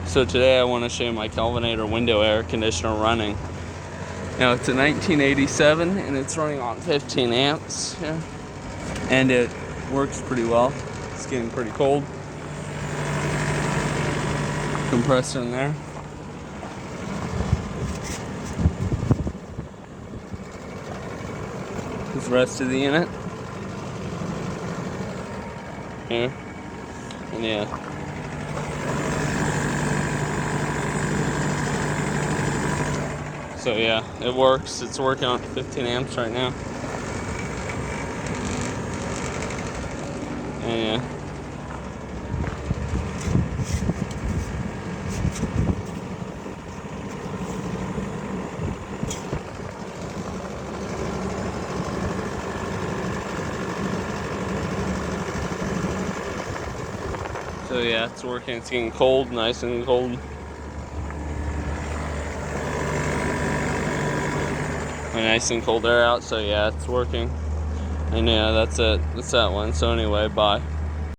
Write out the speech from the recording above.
So today I want to show you my Kelvinator window air conditioner running. Now it's a 1987 and it's running on 15 amps here. And it works pretty well. It's getting pretty cold. Compressor in there. Here's the rest of the unit. Here. And yeah. So yeah, it works. It's working on 15 amps right now. And yeah. So yeah, it's working. It's getting cold, nice and cold. Nice and cold air out, so yeah, it's working. And yeah, that's it. That's that one. So anyway, bye.